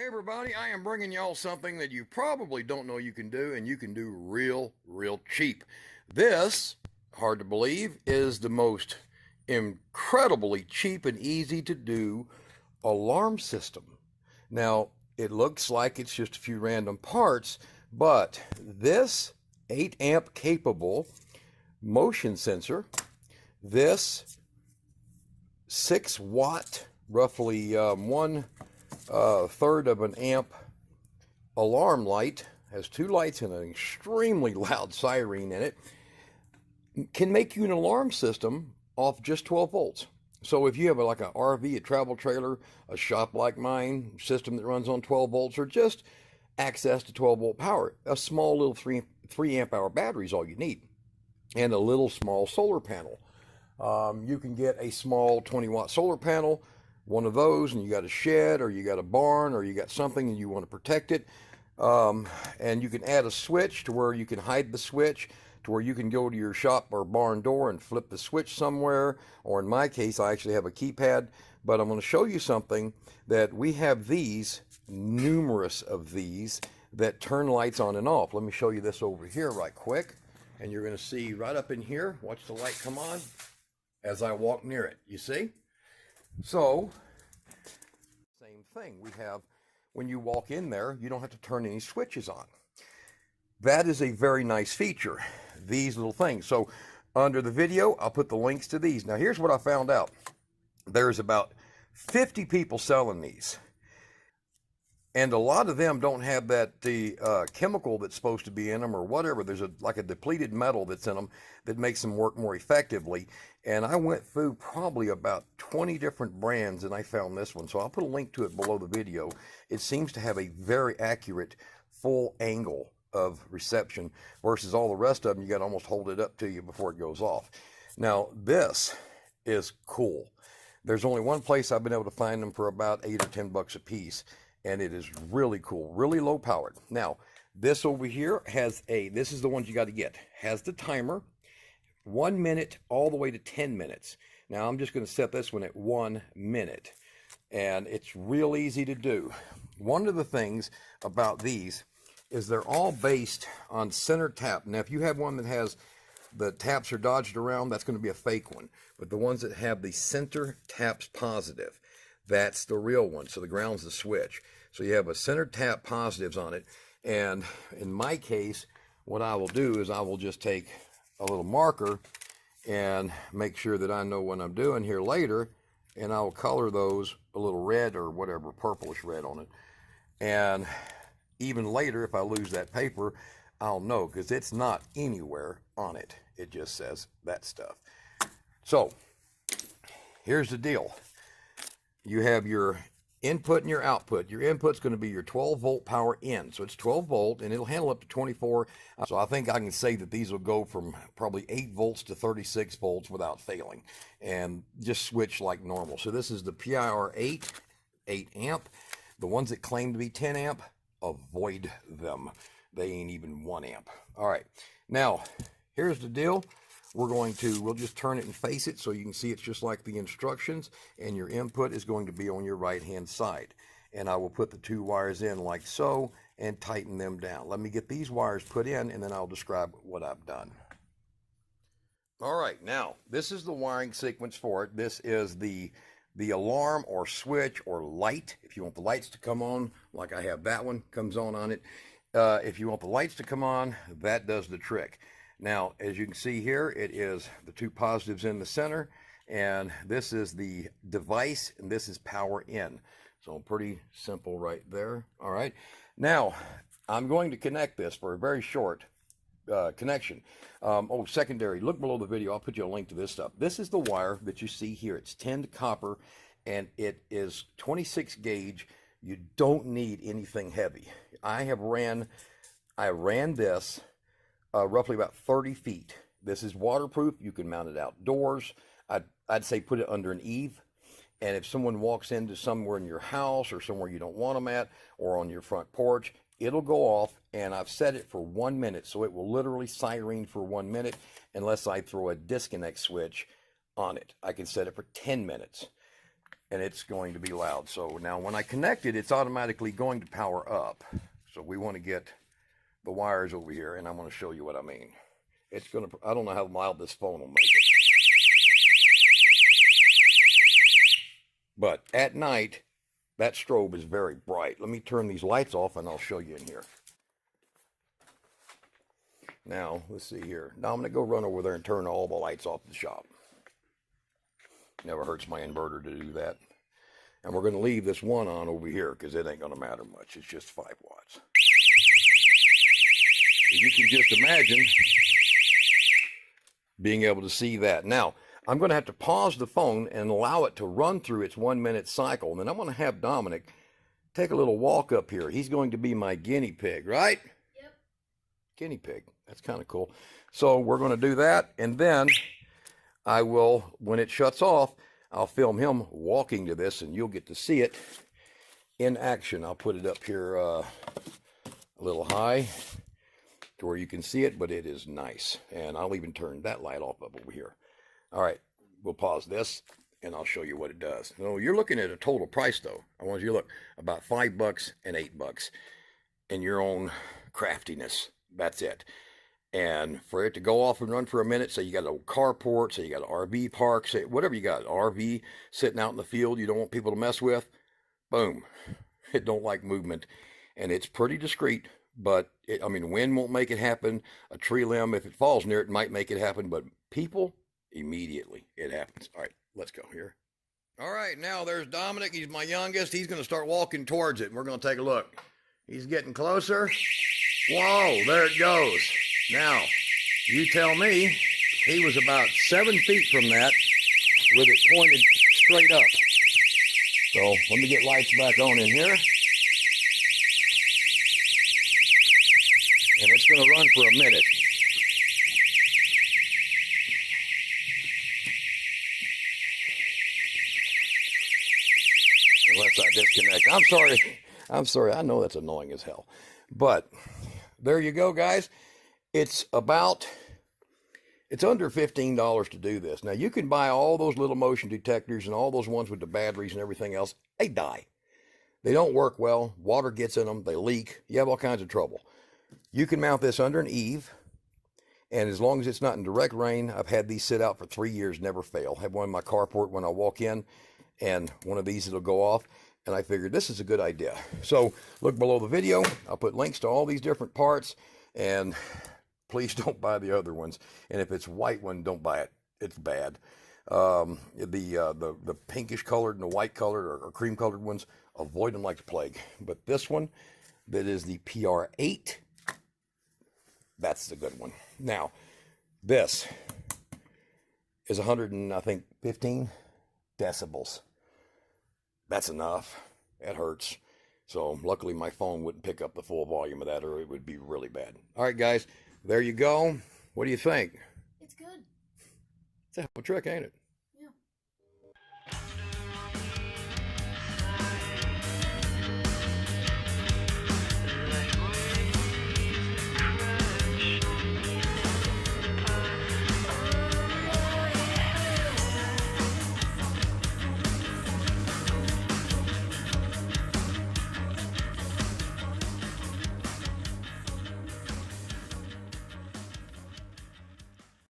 Hey everybody, I am bringing y'all something that you probably don't know you can do, and you can do real cheap. This, hard to believe, is the most incredibly cheap and easy to do alarm system. Now, it looks like it's just a few random parts, but this 8 amp capable motion sensor, this 6 watt, roughly one third of an amp alarm light, has 2 lights and an extremely loud siren in it, can make you an alarm system off just 12 volts. So if you have like an RV, a travel trailer, a shop like mine, system that runs on 12 volts, or just access to 12 volt power, a small little 3 amp hour battery is all you need, and a little small solar panel. You can get a small 20-watt solar panel, one of those, and you got a shed or you got a barn or you got something and you want to protect it. And you can add a switch to where you can hide the switch, to where you can go to your shop or barn door and flip the switch somewhere. Or in my case, I actually have a keypad. But I'm going to show you something that we have these, numerous of these, that turn lights on and off. Let me show you this over here right quick. And you're going to see right up in here, watch the light come on as I walk near it. You see? So, same thing. We have, when you walk in there, you don't have to turn any switches on. That is a very nice feature, these little things. So, under the video, I'll put the links to these. Now, here's what I found out. There's about 50 people selling these. And a lot of them don't have the chemical that's supposed to be in them or whatever. There's like a depleted metal that's in them that makes them work more effectively. And I went through probably about 20 different brands and I found this one. So I'll put a link to it below the video. It seems to have a very accurate full angle of reception versus all the rest of them. You got to almost hold it up to you before it goes off. Now this is cool. There's only one place I've been able to find them for about $8 or $10 a piece. And it is really cool, really low powered. Now, this over here has this is the ones you got to get, has the timer, 1 minute all the way to 10 minutes. Now, I'm just going to set this one at 1 minute. And it's real easy to do. One of the things about these is they're all based on center tap. Now, if you have one that has the taps are dodged around, that's going to be a fake one. But the ones that have the center taps positive, that's the real one. So the ground's the switch. So you have a center tap positives on it. And in my case, what I will do is I will just take a little marker and make sure that I know what I'm doing here later. And I will color those a little red or whatever, purplish red on it. And even later, if I lose that paper, I'll know because it's not anywhere on it. It just says that stuff. So here's the deal. You have your input and your output. Your input's going to be your 12 volt power in. So it's 12 volt and it'll handle up to 24. So I think I can say that these will go from probably 8 volts to 36 volts without failing and just switch like normal. So this is the PIR 8 amp. The ones that claim to be 10 amp, avoid them. They ain't even 1 amp. All right. Now, here's the deal. We'll just turn it and face it so you can see it's just like the instructions, and your input is going to be on your right hand side. And I will put the 2 wires in like so and tighten them down. Let me get these wires put in and then I'll describe what I've done. All right, now this is the wiring sequence for it. This is the alarm or switch or light. If you want the lights to come on, like I have that one, comes on it. If you want the lights to come on, that does the trick. Now, as you can see here, it is the 2 positives in the center, and this is the device, and this is power in. So pretty simple right there. All right. Now, I'm going to connect this for a very short connection. Secondary, look below the video. I'll put you a link to this stuff. This is the wire that you see here. It's tinned copper, and it is 26 gauge. You don't need anything heavy. I ran this roughly about 30 feet. This is waterproof. You can mount it outdoors. I'd say put it under an eave. And if someone walks into somewhere in your house or somewhere you don't want them at, or on your front porch, it'll go off. And I've set it for 1 minute. So it will literally siren for 1 minute unless I throw a disconnect switch on it. I can set it for 10 minutes. and it's going to be loud. So now when I connect it, it's automatically going to power up. So we want to get the wires over here, and I'm going to show you what I mean. It's going to, I don't know how loud this phone will make it. But at night, that strobe is very bright. Let me turn these lights off and I'll show you in here. Now, let's see here. Now I'm going to go run over there and turn all the lights off the shop. Never hurts my inverter to do that. And we're going to leave this one on over here because it ain't going to matter much. It's just 5 watts. So you can just imagine being able to see that. Now, I'm going to have to pause the phone and allow it to run through its 1 minute cycle. And then I'm going to have Dominic take a little walk up here. He's going to be my guinea pig, right? Yep. Guinea pig. That's kind of cool. So we're going to do that. And then I will, when it shuts off, I'll film him walking to this and you'll get to see it in action. I'll put it up here a little high to where you can see it, but it is nice. And I'll even turn that light off up over here. All right, we'll pause this and I'll show you what it does. So you're looking at a total price though. I want you to look about $5 and $8 in your own craftiness. That's it. And for it to go off and run for a minute, say you got a carport, say you got an RV park, say whatever you got, RV sitting out in the field you don't want people to mess with, boom. It don't like movement. And it's pretty discreet, but I mean, wind won't make it happen. A tree limb, if it falls near it, might make it happen, but people, immediately it happens. All right, let's go here. All right, now there's Dominic. He's my youngest. He's going to start walking towards it, and we're going to take a look. He's getting closer. Whoa, there it goes. Now, you tell me he was about 7 feet from that with it pointed straight up. So let me get lights back on in here. And it's going to run for a minute. Unless I disconnect. I'm sorry. I know that's annoying as hell. But there you go, guys. It's under $15 to do this. Now, you can buy all those little motion detectors and all those ones with the batteries and everything else. They die. They don't work well. Water gets in them. They leak. You have all kinds of trouble. You can mount this under an eave. And as long as it's not in direct rain, I've had these sit out for 3 years, never fail. I have one in my carport when I walk in, and one of these, it'll go off. And I figured this is a good idea. So look below the video. I'll put links to all these different parts. And please don't buy the other ones. And if it's white one, don't buy it. It's bad. The pinkish colored and the white colored or cream colored ones, avoid them like the plague. But this one, that is the PR8, that's the good one. Now, this is 115 decibels. That's enough. It hurts. So luckily my phone wouldn't pick up the full volume of that, or it would be really bad. All right, guys, there you go. What do you think? It's good. It's a hell of a trick, ain't it?